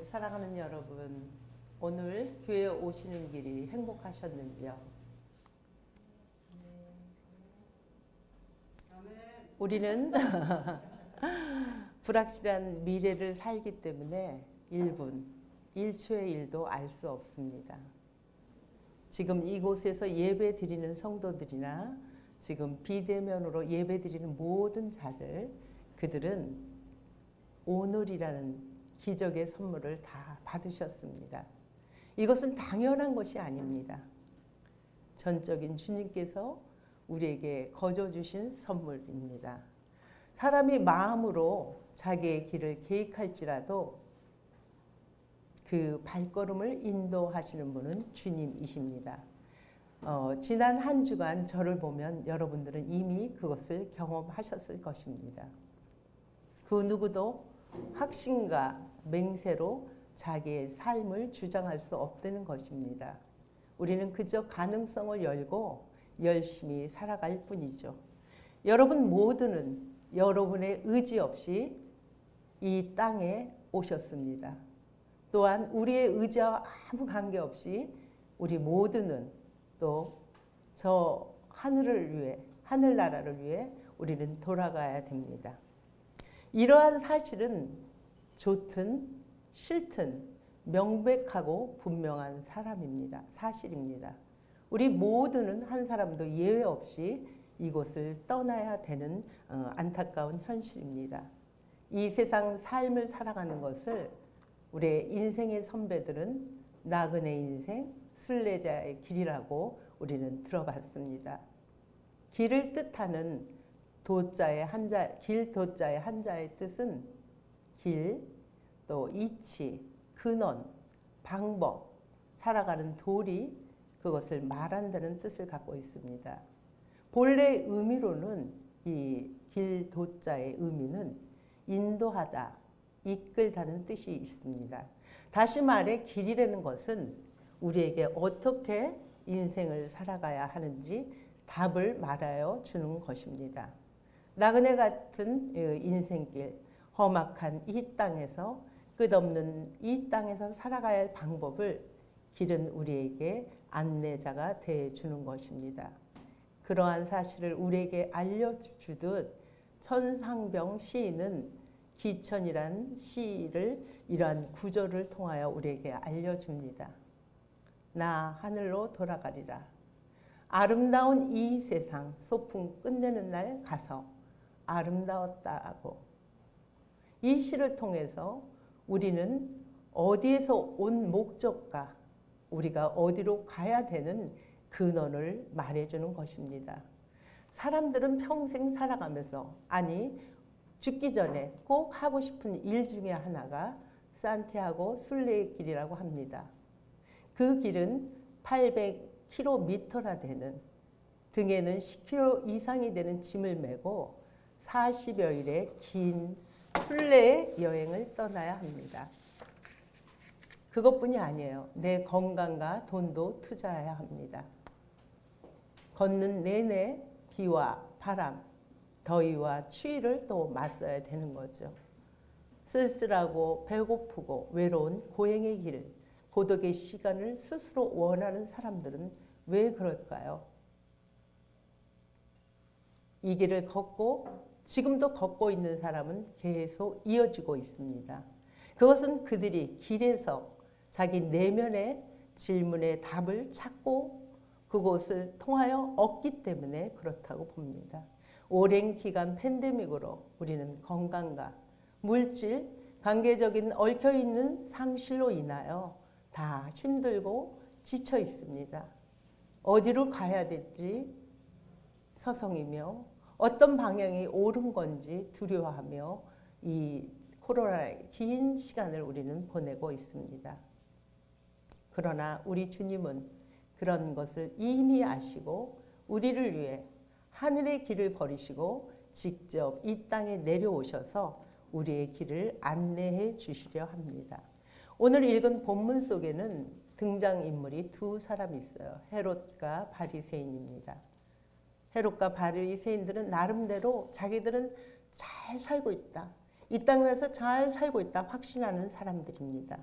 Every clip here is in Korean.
사랑하는 여러분, 오늘 교회 오시는 길이 행복하셨는지요? 우리는 불확실한 미래를 살기 때문에 1분, 1초의 1도 알 수 없습니다. 지금 이곳에서 예배 드리는 성도들이나 지금 비대면으로 예배 드리는 모든 자들, 그들은 오늘이라는 기적의 선물을 다 받으셨습니다. 이것은 당연한 것이 아닙니다. 전적인 주님께서 우리에게 거저 주신 선물입니다. 사람이 마음으로 자기의 길을 계획할지라도 그 발걸음을 인도하시는 분은 주님이십니다. 지난 한 주간 저를 보면 여러분들은 이미 그것을 경험하셨을 것입니다. 그 누구도 확신과 맹세로 자기의 삶을 주장할 수 없다는 것입니다. 우리는 그저 가능성을 열고 열심히 살아갈 뿐이죠. 여러분 모두는 여러분의 의지 없이 이 땅에 오셨습니다. 또한 우리의 의지와 아무 관계없이 우리 모두는 또 저 하늘을 위해, 하늘나라를 위해 우리는 돌아가야 됩니다. 이러한 사실은 좋든 싫든 명백하고 분명한 사실입니다. 우리 모두는 한 사람도 예외 없이 이곳을 떠나야 되는 안타까운 현실입니다. 이 세상 삶을 살아가는 것을 우리의 인생의 선배들은 나그네 인생, 순례자의 길이라고 우리는 들어봤습니다. 길을 뜻하는 길 도자의 한자의 뜻은 길, 또 이치, 근원, 방법, 살아가는 도리, 그것을 말한다는 뜻을 갖고 있습니다. 본래 의미로는 이 길 도자의 의미는 인도하다, 이끌다는 뜻이 있습니다. 다시 말해 길이라는 것은 우리에게 어떻게 인생을 살아가야 하는지 답을 말하여 주는 것입니다. 나그네 같은 인생길, 험악한 이 땅에서 끝없는 이 땅에서 살아가야 할 방법을 길은 우리에게 안내자가 되어주는 것입니다. 그러한 사실을 우리에게 알려주듯 천상병 시인은 기천이란 시를 이러한 구절을 통하여 우리에게 알려줍니다. 나 하늘로 돌아가리라. 아름다운 이 세상 소풍 끝내는 날 가서 아름다웠다고. 이 시를 통해서 우리는 어디에서 온 목적과 우리가 어디로 가야 되는 근원을 말해주는 것입니다. 사람들은 평생 살아가면서 아니 죽기 전에 꼭 하고 싶은 일 중에 하나가 산티아고 순례의 길이라고 합니다. 그 길은 800km나 되는, 등에는 10km 이상이 되는 짐을 메고 40여일의 긴 순례 여행을 떠나야 합니다. 그것뿐이 아니에요. 내 건강과 돈도 투자해야 합니다. 걷는 내내 비와 바람, 더위와 추위를 또 맞서야 되는 거죠. 쓸쓸하고 배고프고 외로운 고행의 길, 고독의 시간을 스스로 원하는 사람들은 왜 그럴까요? 이 길을 걷고 지금도 걷고 있는 사람은 계속 이어지고 있습니다. 그것은 그들이 길에서 자기 내면의 질문의 답을 찾고 그것을 통하여 얻기 때문에 그렇다고 봅니다. 오랜 기간 팬데믹으로 우리는 건강과 물질, 관계적인 얽혀있는 상실로 인하여 다 힘들고 지쳐 있습니다. 어디로 가야 될지 서성이며 어떤 방향이 옳은 건지 두려워하며 이 코로나의 긴 시간을 우리는 보내고 있습니다. 그러나 우리 주님은 그런 것을 이미 아시고 우리를 위해 하늘의 길을 버리시고 직접 이 땅에 내려오셔서 우리의 길을 안내해 주시려 합니다. 오늘 읽은 본문 속에는 등장인물이 두 사람이 있어요. 헤롯과 바리새인입니다. 헤롯과 바리새인들은 나름대로 자기들은 잘 살고 있다. 이 땅에서 잘 살고 있다 확신하는 사람들입니다.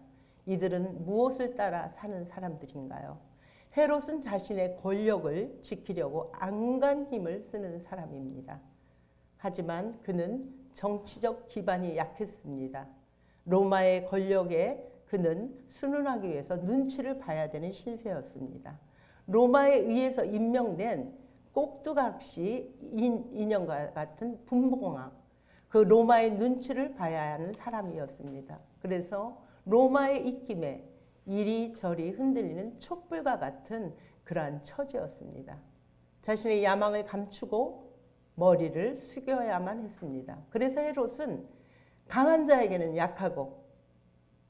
이들은 무엇을 따라 사는 사람들인가요? 헤롯은 자신의 권력을 지키려고 안간 힘을 쓰는 사람입니다. 하지만 그는 정치적 기반이 약했습니다. 로마의 권력에 그는 순응하기 위해서 눈치를 봐야 되는 신세였습니다. 로마에 의해서 임명된 꼭두각시 인형과 같은 분봉왕, 그 로마의 눈치를 봐야 하는 사람이었습니다. 그래서 로마의 입김에 이리저리 흔들리는 촛불과 같은 그러한 처지였습니다. 자신의 야망을 감추고 머리를 숙여야만 했습니다. 그래서 헤롯은 강한 자에게는 약하고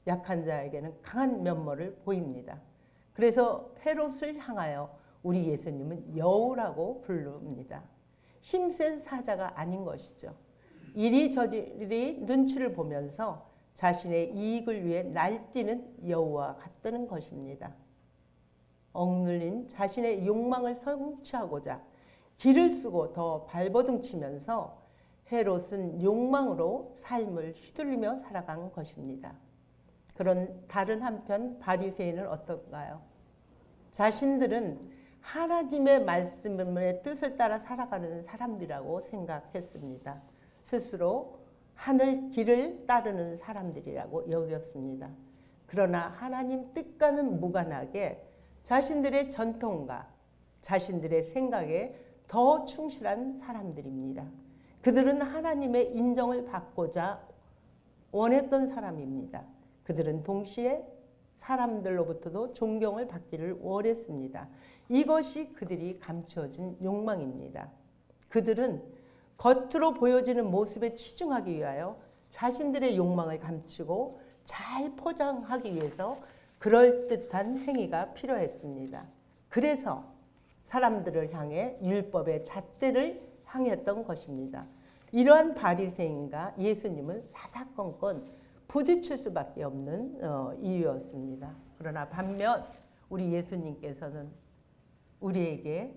약한 자에게는 강한 면모를 보입니다. 그래서 헤롯을 향하여 우리 예수님은 여우라고 부릅니다. 힘센 사자가 아닌 것이죠. 이리저리 눈치를 보면서 자신의 이익을 위해 날뛰는 여우와 같다는 것입니다. 억눌린 자신의 욕망을 성취하고자 길을 쓰고 더 발버둥치면서 헤롯은 욕망으로 삶을 휘둘리며 살아간 것입니다. 그런 다른 한편 바리새인은 어떤가요? 자신들은 하나님의 말씀의 뜻을 따라 살아가는 사람들이라고 생각했습니다. 스스로 하늘 길을 따르는 사람들이라고 여겼습니다. 그러나 하나님 뜻과는 무관하게 자신들의 전통과 자신들의 생각에 더 충실한 사람들입니다. 그들은 하나님의 인정을 받고자 원했던 사람입니다. 그들은 동시에 사람들로부터도 존경을 받기를 원했습니다. 이것이 그들이 감추어진 욕망입니다. 그들은 겉으로 보여지는 모습에 치중하기 위하여 자신들의 욕망을 감추고 잘 포장하기 위해서 그럴듯한 행위가 필요했습니다. 그래서 사람들을 향해 율법의 잣대를 향했던 것입니다. 이러한 바리새인과 예수님은 사사건건 부딪힐 수밖에 없는 이유였습니다. 그러나 반면 우리 예수님께서는 우리에게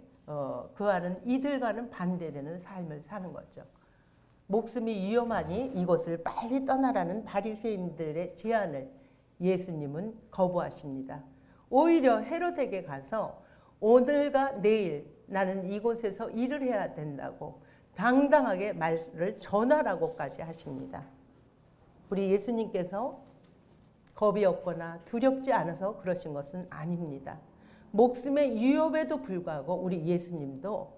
그와는 이들과는 반대되는 삶을 사는 거죠. 목숨이 위험하니 이곳을 빨리 떠나라는 바리새인들의 제안을 예수님은 거부하십니다. 오히려 헤롯에게 가서 오늘과 내일 나는 이곳에서 일을 해야 된다고 당당하게 말을 전하라고까지 하십니다. 우리 예수님께서 겁이 없거나 두렵지 않아서 그러신 것은 아닙니다. 목숨의 위협에도 불구하고 우리 예수님도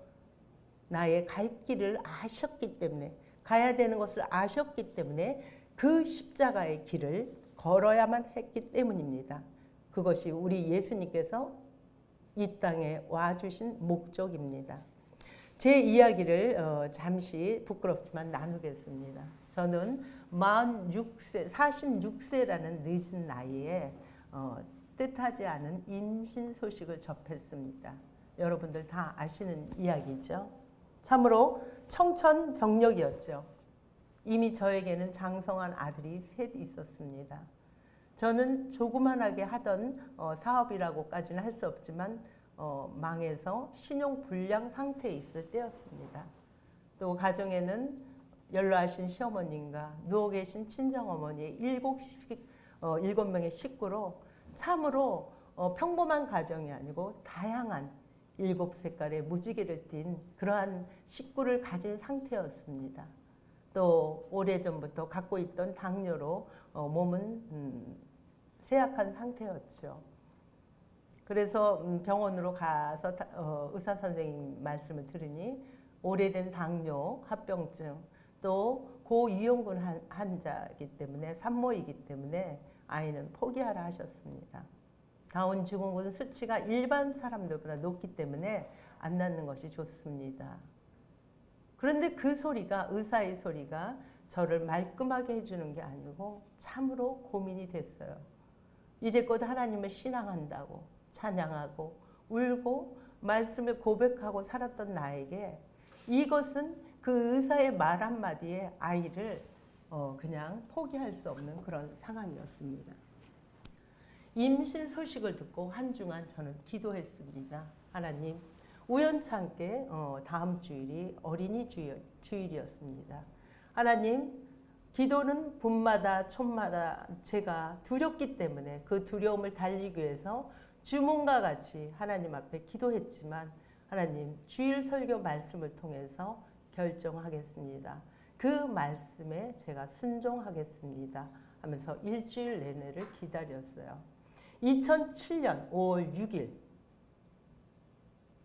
나의 갈 길을 아셨기 때문에, 가야 되는 것을 아셨기 때문에 그 십자가의 길을 걸어야만 했기 때문입니다. 그것이 우리 예수님께서 이 땅에 와주신 목적입니다. 제 이야기를 잠시 부끄럽지만 나누겠습니다. 저는 46세라는 늦은 나이에 뜻하지 않은 임신 소식을 접했습니다. 여러분들 다 아시는 이야기죠. 참으로 청천벽력이었죠. 이미 저에게는 장성한 아들이 셋 있었습니다. 저는 조그만하게 하던 사업이라고까지는 할 수 없지만 망해서 신용불량 상태에 있을 때였습니다. 또 가정에는 연로하신 시어머님과 누워 계신 친정어머니의 7명의 식구로 참으로 평범한 가정이 아니고 다양한 7색깔의 무지개를 띤 그러한 식구를 가진 상태였습니다. 또 오래전부터 갖고 있던 당뇨로 몸은 쇠약한 상태였죠. 그래서 병원으로 가서 의사 선생님 말씀을 들으니 오래된 당뇨, 합병증, 또 고위험군 환자이기 때문에 산모이기 때문에 아이는 포기하라 하셨습니다. 다운 증후군 수치가 일반 사람들보다 높기 때문에 안 낳는 것이 좋습니다. 그런데 그 소리가, 의사의 소리가 저를 말끔하게 해주는 게 아니고 참으로 고민이 됐어요. 이제껏 하나님을 신앙한다고 찬양하고 울고 말씀을 고백하고 살았던 나에게 이것은 그 의사의 말 한마디에 아이를 그냥 포기할 수 없는 그런 상황이었습니다. 임신 소식을 듣고 한중한 저는 기도했습니다. 하나님, 우연찮게 다음 주일이 어린이 주일이었습니다. 하나님, 기도는 봄마다 촌마다 제가 두렵기 때문에 그 두려움을 달리기 위해서 주문과 같이 하나님 앞에 기도했지만 하나님, 주일 설교 말씀을 통해서 결정하겠습니다. 그 말씀에 제가 순종하겠습니다 하면서 일주일 내내를 기다렸어요. 2007년 5월 6일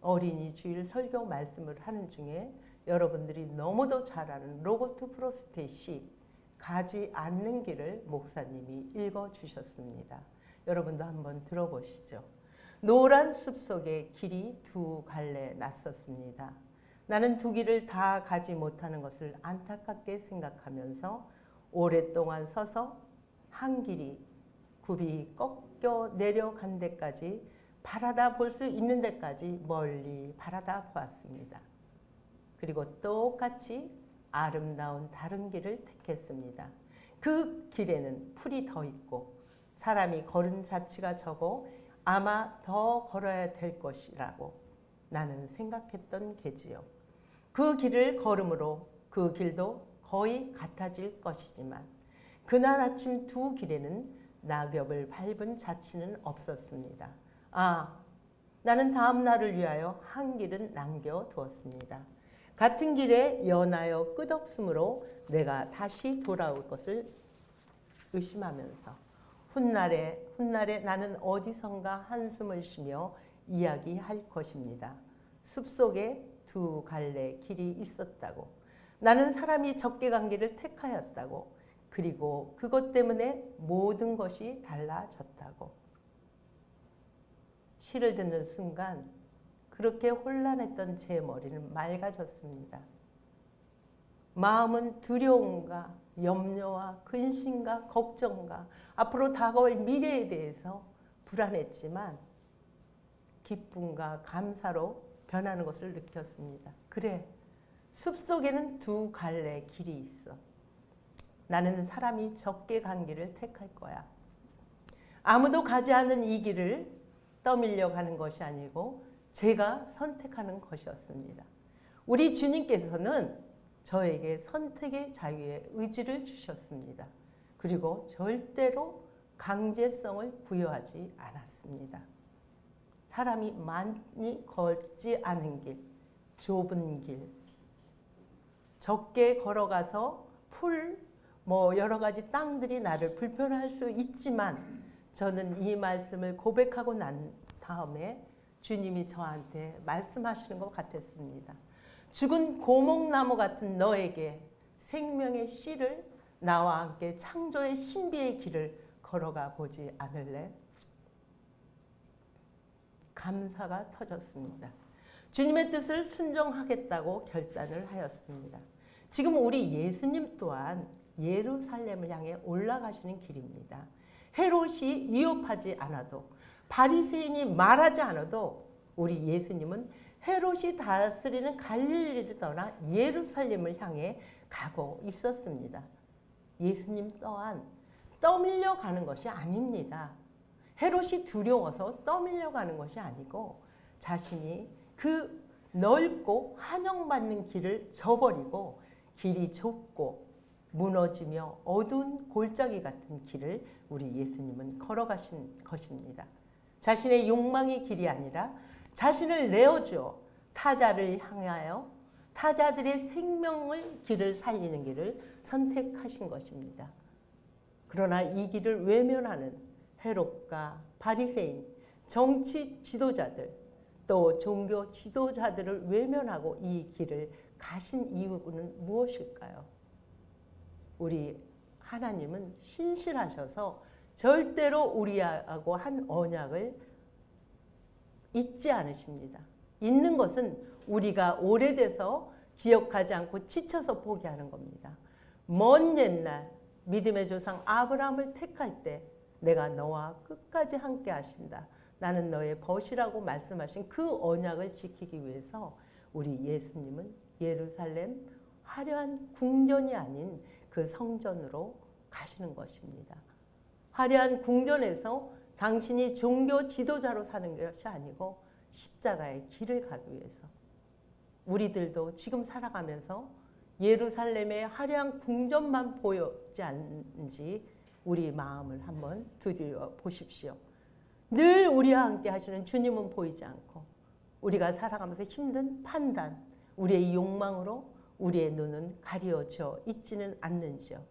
어린이 주일 설교 말씀을 하는 중에 여러분들이 너무도 잘 아는 로버트 프로스트의 가지 않는 길을 목사님이 읽어주셨습니다. 여러분도 한번 들어보시죠. 노란 숲속에 길이 두 갈래 났었습니다. 나는 두 길을 다 가지 못하는 것을 안타깝게 생각하면서 오랫동안 서서 한 길이 굽이 꺾여 내려간 데까지 바라다 볼 수 있는 데까지 멀리 바라다 보았습니다. 그리고 똑같이 아름다운 다른 길을 택했습니다. 그 길에는 풀이 더 있고 사람이 걸은 자치가 적어 아마 더 걸어야 될 것이라고 나는 생각했던 게지요. 그 길을 걸음으로 그 길도 거의 같아질 것이지만 그날 아침 두 길에는 낙엽을 밟은 자치는 없었습니다. 나는 다음 날을 위하여 한 길은 남겨두었습니다. 같은 길에 연하여 끝없으므로 내가 다시 돌아올 것을 의심하면서 훗날에 나는 어디선가 한숨을 쉬며 이야기할 것입니다. 숲속에 두 갈래 길이 있었다고, 나는 사람이 적게 간 길을 택하였다고, 그리고 그것 때문에 모든 것이 달라졌다고. 시를 듣는 순간 그렇게 혼란했던 제 머리는 맑아졌습니다. 마음은 두려움과 염려와 근심과 걱정과 앞으로 다가올 미래에 대해서 불안했지만 기쁨과 감사로 변하는 것을 느꼈습니다. 그래, 숲속에는 두 갈래 길이 있어. 나는 사람이 적게 간 길을 택할 거야. 아무도 가지 않은 이 길을 떠밀려 가는 것이 아니고 제가 선택하는 것이었습니다. 우리 주님께서는 저에게 선택의 자유의 의지를 주셨습니다. 그리고 절대로 강제성을 부여하지 않았습니다. 사람이 많이 걷지 않은 길, 좁은 길, 적게 걸어가서 여러 가지 땅들이 나를 불편할 수 있지만 저는 이 말씀을 고백하고 난 다음에 주님이 저한테 말씀하시는 것 같았습니다. 죽은 고목나무 같은 너에게 생명의 씨를 나와 함께 창조의 신비의 길을 걸어가 보지 않을래? 감사가 터졌습니다. 주님의 뜻을 순종하겠다고 결단을 하였습니다. 지금 우리 예수님 또한 예루살렘을 향해 올라가시는 길입니다. 헤롯이 위협하지 않아도, 바리새인이 말하지 않아도 우리 예수님은 헤롯이 다스리는 갈릴리를 떠나 예루살렘을 향해 가고 있었습니다. 예수님 또한 떠밀려 가는 것이 아닙니다. 헤롯이 두려워서 떠밀려 가는 것이 아니고 자신이 그 넓고 환영받는 길을 저버리고 길이 좁고 무너지며 어두운 골짜기 같은 길을 우리 예수님은 걸어가신 것입니다. 자신의 욕망의 길이 아니라 자신을 내어주어 타자를 향하여 타자들의 생명을 길을 살리는 길을 선택하신 것입니다. 그러나 이 길을 외면하는 헤롯과 바리새인, 정치 지도자들, 또 종교 지도자들을 외면하고 이 길을 가신 이유는 무엇일까요? 우리 하나님은 신실하셔서 절대로 우리하고 한 언약을 잊지 않으십니다. 잊는 것은 우리가 오래돼서 기억하지 않고 지쳐서 포기하는 겁니다. 먼 옛날 믿음의 조상 아브라함을 택할 때 내가 너와 끝까지 함께 하신다. 나는 너의 벗이라고 말씀하신 그 언약을 지키기 위해서 우리 예수님은 예루살렘 화려한 궁전이 아닌 그 성전으로 가시는 것입니다. 화려한 궁전에서 당신이 종교 지도자로 사는 것이 아니고 십자가의 길을 가기 위해서 우리들도 지금 살아가면서 예루살렘의 화려한 궁전만 보이지 않는지 우리 마음을 한번 두드려 보십시오. 늘 우리와 함께 하시는 주님은 보이지 않고 우리가 살아가면서 힘든 판단, 우리의 욕망으로 우리의 눈은 가려져 있지는 않는지요.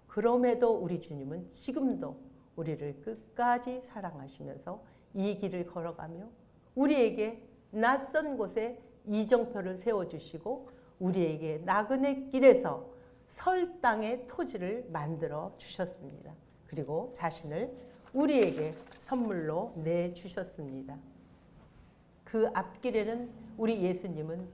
그럼에도 우리 주님은 지금도 우리를 끝까지 사랑하시면서 이 길을 걸어가며 우리에게 낯선 곳에 이정표를 세워주시고 우리에게 나그네 길에서 설 땅의 토지를 만들어 주셨습니다. 그리고 자신을 우리에게 선물로 내주셨습니다. 그 앞길에는 우리 예수님은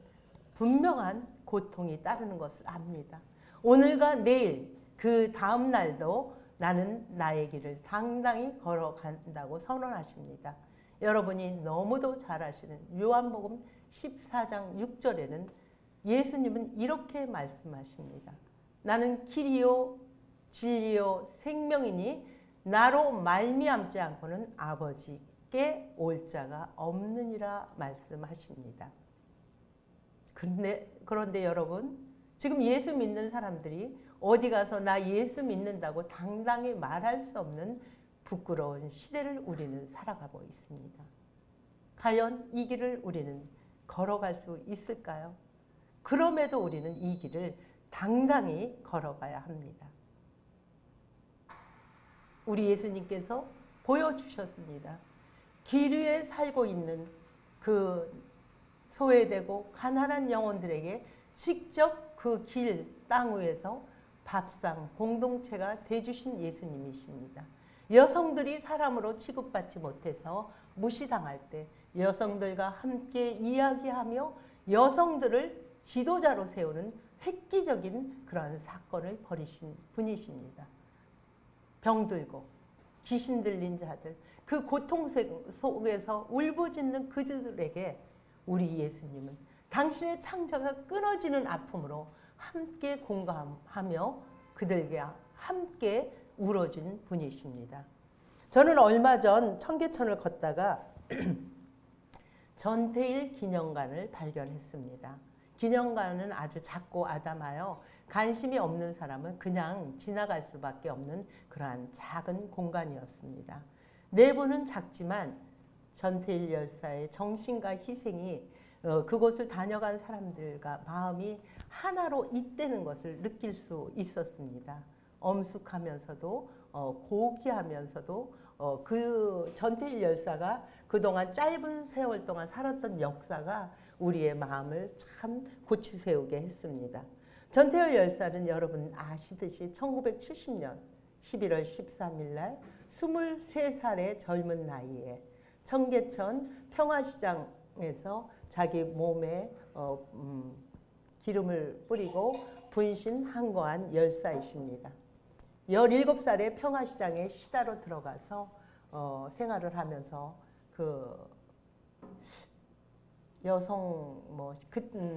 분명한 고통이 따르는 것을 압니다. 오늘과 내일 그 다음 날도 나는 나의 길을 당당히 걸어간다고 선언하십니다. 여러분이 너무도 잘 아시는 요한복음 14장 6절에는 예수님은 이렇게 말씀하십니다. 나는 길이요 진리요 생명이니 나로 말미암지 않고는 아버지께 올 자가 없느니라 말씀하십니다. 그런데 여러분, 지금 예수 믿는 사람들이 어디 가서 나 예수 믿는다고 당당히 말할 수 없는 부끄러운 시대를 우리는 살아가고 있습니다. 과연 이 길을 우리는 걸어갈 수 있을까요? 그럼에도 우리는 이 길을 당당히 걸어가야 합니다. 우리 예수님께서 보여주셨습니다. 길 위에 살고 있는 그 소외되고 가난한 영혼들에게 직접 그 길 땅 위에서 밥상 공동체가 돼주신 예수님이십니다. 여성들이 사람으로 취급받지 못해서 무시당할 때 여성들과 함께 이야기하며 여성들을 지도자로 세우는 획기적인 그런 사건을 벌이신 분이십니다. 병들고 귀신 들린 자들, 그 고통 속에서 울부짖는 그들에게 우리 예수님은 당신의 창자가 끊어지는 아픔으로 함께 공감하며 그들과 함께 울어진 분이십니다. 저는 얼마 전 청계천을 걷다가 전태일 기념관을 발견했습니다. 기념관은 아주 작고 아담하여 관심이 없는 사람은 그냥 지나갈 수밖에 없는 그러한 작은 공간이었습니다. 내부는 작지만 전태일 열사의 정신과 희생이 그곳을 다녀간 사람들과 마음이 하나로 잇대는 것을 느낄 수 있었습니다. 엄숙하면서도 고귀하면서도 그 전태일 열사가 그동안 짧은 세월 동안 살았던 역사가 우리의 마음을 참 고치세우게 했습니다. 전태일 열사는 여러분 아시듯이 1970년 11월 13일 날 23살의 젊은 나이에 청계천 평화시장에서 자기 몸에 기름을 뿌리고 분신항거한 열사이십니다. 17살에 평화시장에 시다로 들어가서 생활을 하면서 그 여성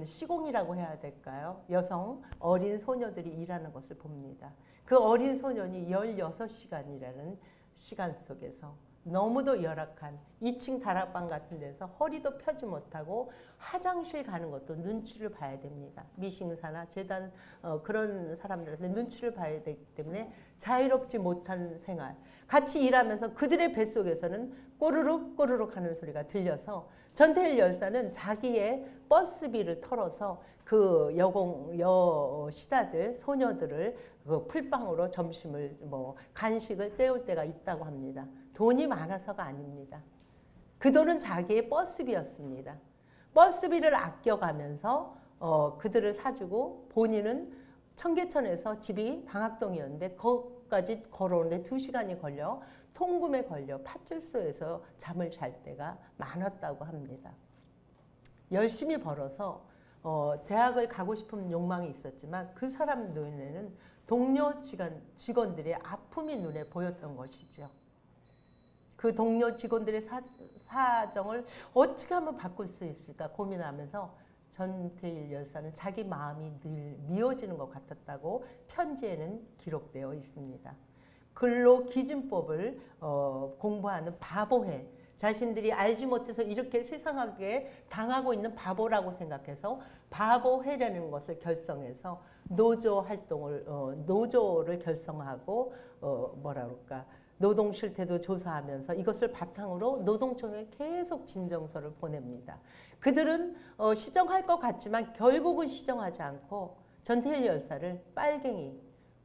시공이라고 해야 될까요? 여성 어린 소녀들이 일하는 것을 봅니다. 그 어린 소년이 16시간이라는 시간 속에서 너무도 열악한 2층 다락방 같은 데서 허리도 펴지 못하고 화장실 가는 것도 눈치를 봐야 됩니다. 미싱사나 재단 그런 사람들한테 눈치를 봐야 되기 때문에 자유롭지 못한 생활. 같이 일하면서 그들의 뱃속에서는 꼬르륵 꼬르륵 하는 소리가 들려서 전태일 열사는 자기의 버스비를 털어서 그 시다들 소녀들을 그 풀빵으로 점심을 간식을 때울 때가 있다고 합니다. 돈이 많아서가 아닙니다. 그 돈은 자기의 버스비였습니다. 버스비를 아껴가면서 그들을 사주고 본인은 청계천에서 집이 방학동이었는데 거기까지 걸어오는데 2시간이 걸려 통금에 걸려 파출소에서 잠을 잘 때가 많았다고 합니다. 열심히 벌어서 대학을 가고 싶은 욕망이 있었지만 그 사람 눈에는 동료 직원들의 아픔이 눈에 보였던 것이죠. 그 동료 직원들의 사정을 어떻게 하면 바꿀 수 있을까 고민하면서 전태일 열사는 자기 마음이 늘 미워지는 것 같았다고 편지에는 기록되어 있습니다. 근로기준법을 공부하는 바보회, 자신들이 알지 못해서 이렇게 세상하게 당하고 있는 바보라고 생각해서 바보회라는 것을 결성해서 노조 활동을 노조를 결성하고 뭐라 그럴까, 노동 실태도 조사하면서 이것을 바탕으로 노동청에 계속 진정서를 보냅니다. 그들은 시정할 것 같지만 결국은 시정하지 않고 전태일 열사를 빨갱이,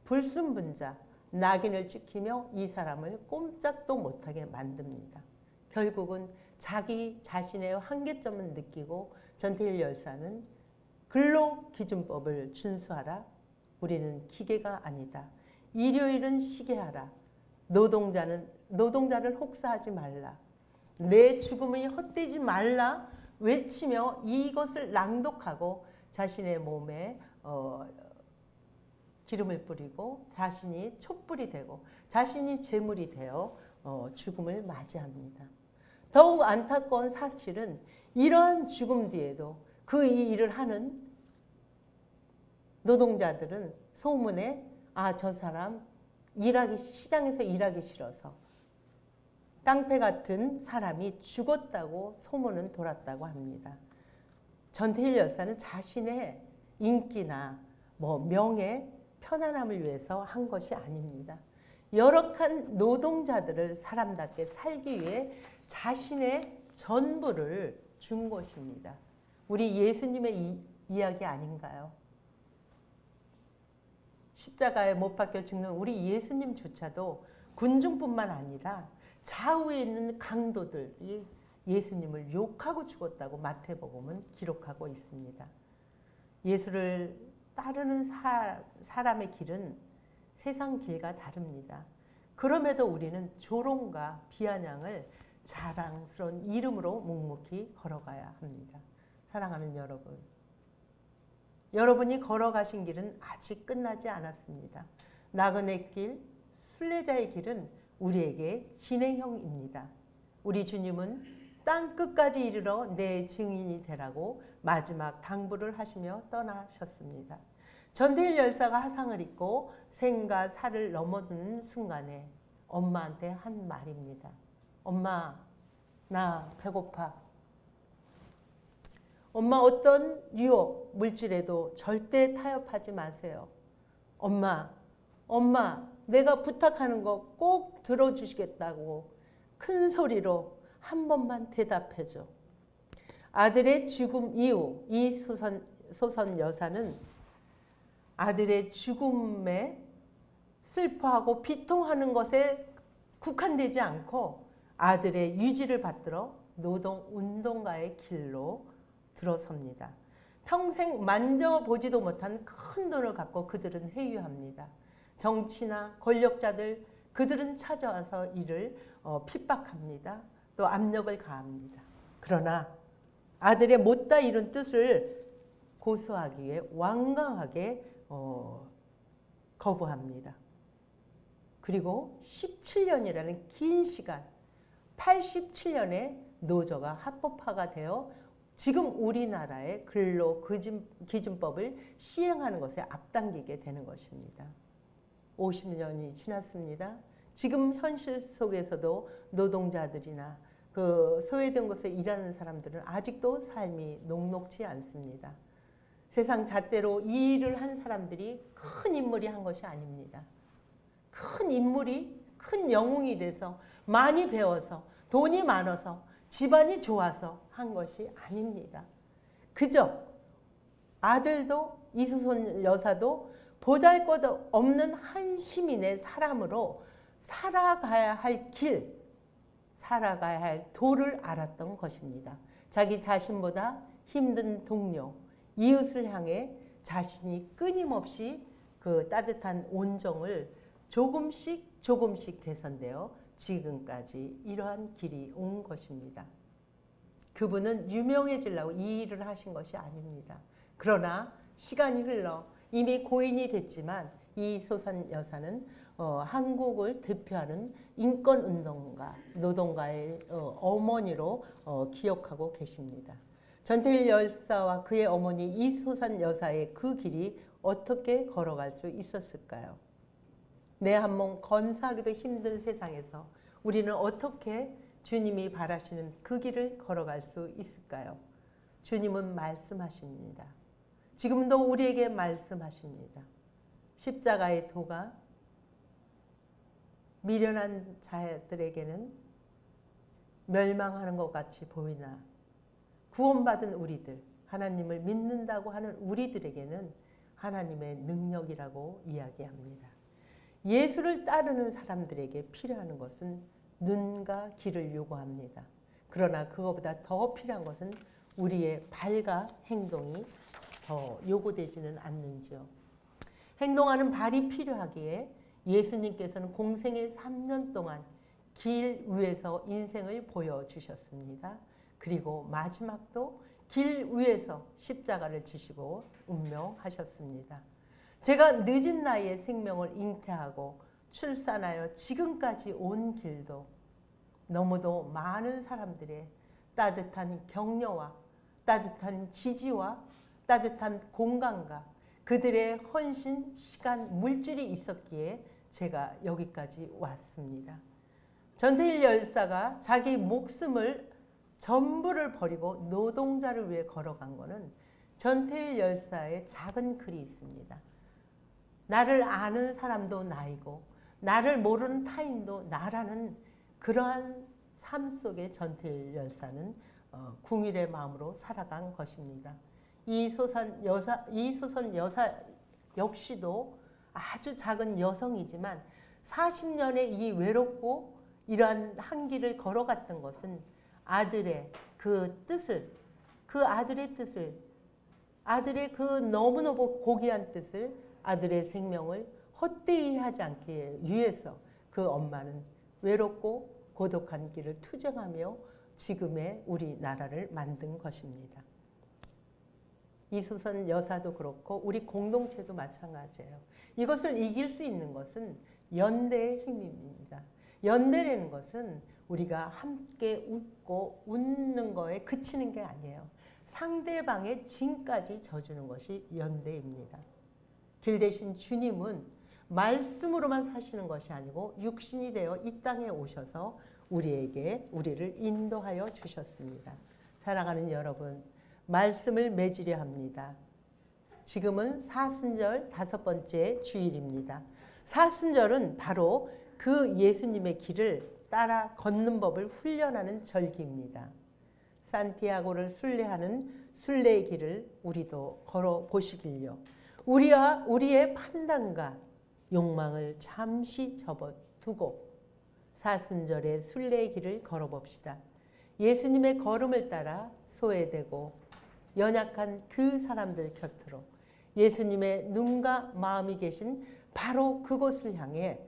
불순분자, 낙인을 찍히며 이 사람을 꼼짝도 못하게 만듭니다. 결국은 자기 자신의 한계점을 느끼고 전태일 열사는 근로기준법을 준수하라. 우리는 기계가 아니다. 일요일은 쉬게 하라. 노동자를 혹사하지 말라. 내 죽음이 헛되지 말라 외치며 이것을 낭독하고 자신의 몸에 기름을 뿌리고 자신이 촛불이 되고 자신이 제물이 되어 죽음을 맞이합니다. 더욱 안타까운 사실은 이러한 죽음 뒤에도 그 일을 하는 노동자들은 소문에 저 사람 시장에서 일하기 싫어서 깡패 같은 사람이 죽었다고 소문은 돌았다고 합니다. 전태일 열사는 자신의 인기나 명예, 편안함을 위해서 한 것이 아닙니다. 열악한 노동자들을 사람답게 살기 위해 자신의 전부를 준 것입니다. 우리 예수님의 이야기 아닌가요? 십자가에 못 박혀 죽는 우리 예수님조차도 군중뿐만 아니라 좌우에 있는 강도들이 예수님을 욕하고 죽었다고 마태복음은 기록하고 있습니다. 예수를 따르는 사람의 길은 세상 길과 다릅니다. 그럼에도 우리는 조롱과 비아냥을 자랑스러운 이름으로 묵묵히 걸어가야 합니다. 사랑하는 여러분, 여러분이 걸어가신 길은 아직 끝나지 않았습니다. 나그네 길, 순례자의 길은 우리에게 진행형입니다. 우리 주님은 땅 끝까지 이르러 내 증인이 되라고 마지막 당부를 하시며 떠나셨습니다. 전태일 열사가 화상을 입고 생과 사를 넘어드는 순간에 엄마한테 한 말입니다. 엄마, 나 배고파. 엄마, 어떤 유혹, 물질에도 절대 타협하지 마세요. 엄마, 내가 부탁하는 거 꼭 들어주시겠다고 큰 소리로 한 번만 대답해줘. 아들의 죽음 이후 이 소선 여사는 아들의 죽음에 슬퍼하고 비통하는 것에 국한되지 않고 아들의 유지를 받들어 노동운동가의 길로 들어섭니다. 평생 만져보지도 못한 큰 돈을 갖고 그들은 회유합니다. 정치나 권력자들 그들은 찾아와서 이를 핍박합니다. 또 압력을 가합니다. 그러나 아들의 못다 이룬 뜻을 고수하기 위해 완강하게 거부합니다. 그리고 17년이라는 긴 시간, 87년에 노조가 합법화가 되어 지금 우리나라의 근로기준법을 시행하는 것에 앞당기게 되는 것입니다. 50년이 지났습니다. 지금 현실 속에서도 노동자들이나 그 소외된 곳에 일하는 사람들은 아직도 삶이 녹록지 않습니다. 세상 잣대로 이 일을 한 사람들이 큰 인물이 한 것이 아닙니다. 큰 인물이 큰 영웅이 돼서 많이 배워서 돈이 많아서 집안이 좋아서 한 것이 아닙니다. 그저 아들도 이수선 여사도 보잘것없는 한 시민의 사람으로 살아가야 할 길, 살아가야 할 도를 알았던 것입니다. 자기 자신보다 힘든 동료, 이웃을 향해 자신이 끊임없이 그 따뜻한 온정을 조금씩 개선되어 지금까지 이러한 길이 온 것입니다. 그분은 유명해지려고 이 일을 하신 것이 아닙니다. 그러나 시간이 흘러 이미 고인이 됐지만 이 소선 여사는 한국을 대표하는 인권운동가, 노동가의 어머니로 기억하고 계십니다. 전태일 열사와 그의 어머니 이소산 여사의 그 길이 어떻게 걸어갈 수 있었을까요? 내 한 몸 건사하기도 힘든 세상에서 우리는 어떻게 주님이 바라시는 그 길을 걸어갈 수 있을까요? 주님은 말씀하십니다. 지금도 우리에게 말씀하십니다. 십자가의 도가 미련한 자들에게는 멸망하는 것 같이 보이나 구원받은 우리들, 하나님을 믿는다고 하는 우리들에게는 하나님의 능력이라고 이야기합니다. 예수를 따르는 사람들에게 필요한 것은 눈과 귀를 요구합니다. 그러나 그것보다 더 필요한 것은 우리의 발과 행동이 더 요구되지는 않는지요. 행동하는 발이 필요하기에 예수님께서는 공생의 3년 동안 길 위에서 인생을 보여주셨습니다. 그리고 마지막도 길 위에서 십자가를 지시고 운명하셨습니다. 제가 늦은 나이에 생명을 잉태하고 출산하여 지금까지 온 길도 너무도 많은 사람들의 따뜻한 격려와 따뜻한 지지와 따뜻한 공감과 그들의 헌신, 시간, 물질이 있었기에 제가 여기까지 왔습니다. 전태일 열사가 자기 목숨을 전부를 버리고 노동자를 위해 걸어간 것은 전태일 열사의 작은 글이 있습니다. 나를 아는 사람도 나이고 나를 모르는 타인도 나라는 그러한 삶 속에 전태일 열사는 궁일의 마음으로 살아간 것입니다. 이소선 여사 역시도 아주 작은 여성이지만 40년의 이 외롭고 이러한 한 길을 걸어갔던 것은 아들의 그 뜻을, 아들의 그 너무너무 고귀한 뜻을, 아들의 생명을 헛되이 하지 않기 위해서 그 엄마는 외롭고 고독한 길을 투쟁하며 지금의 우리나라를 만든 것입니다. 이수선 여사도 그렇고 우리 공동체도 마찬가지예요. 이것을 이길 수 있는 것은 연대의 힘입니다. 연대라는 것은 우리가 함께 웃고 웃는 거에 그치는 게 아니에요. 상대방의 진까지 져주는 것이 연대입니다. 길 대신 주님은 말씀으로만 사시는 것이 아니고 육신이 되어 이 땅에 오셔서 우리를 인도하여 주셨습니다. 사랑하는 여러분, 말씀을 맺으려 합니다. 지금은 사순절 5번째 주일입니다. 사순절은 바로 그 예수님의 길을 따라 걷는 법을 훈련하는 절기입니다. 산티아고를 순례하는 순례의 길을 우리도 걸어보시길요. 우리의 판단과 욕망을 잠시 접어두고 사순절의 순례의 길을 걸어봅시다. 예수님의 걸음을 따라 소외되고 연약한 그 사람들 곁으로 예수님의 눈과 마음이 계신 바로 그곳을 향해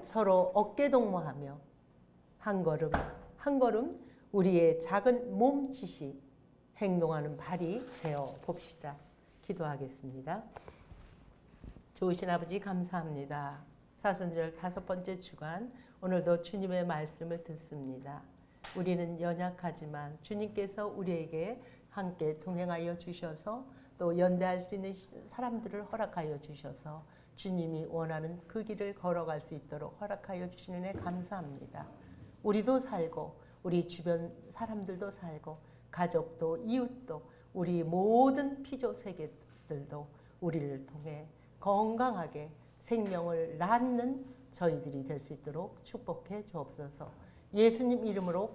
서로 어깨동무하며 한 걸음 한 걸음 우리의 작은 몸짓이 행동하는 발이 되어 봅시다. 기도하겠습니다. 좋으신 아버지 감사합니다. 사순절 5번째 주간 오늘도 주님의 말씀을 듣습니다. 우리는 연약하지만 주님께서 우리에게 함께 동행하여 주셔서 또 연대할 수 있는 사람들을 허락하여 주셔서 주님이 원하는 그 길을 걸어갈 수 있도록 허락하여 주시는 애 감사합니다. 우리도 살고 우리 주변 사람들도 살고 가족도 이웃도 우리 모든 피조 세계들도 우리를 통해 건강하게 생명을 낳는 저희들이 될 수 있도록 축복해 주옵소서. 예수님 이름으로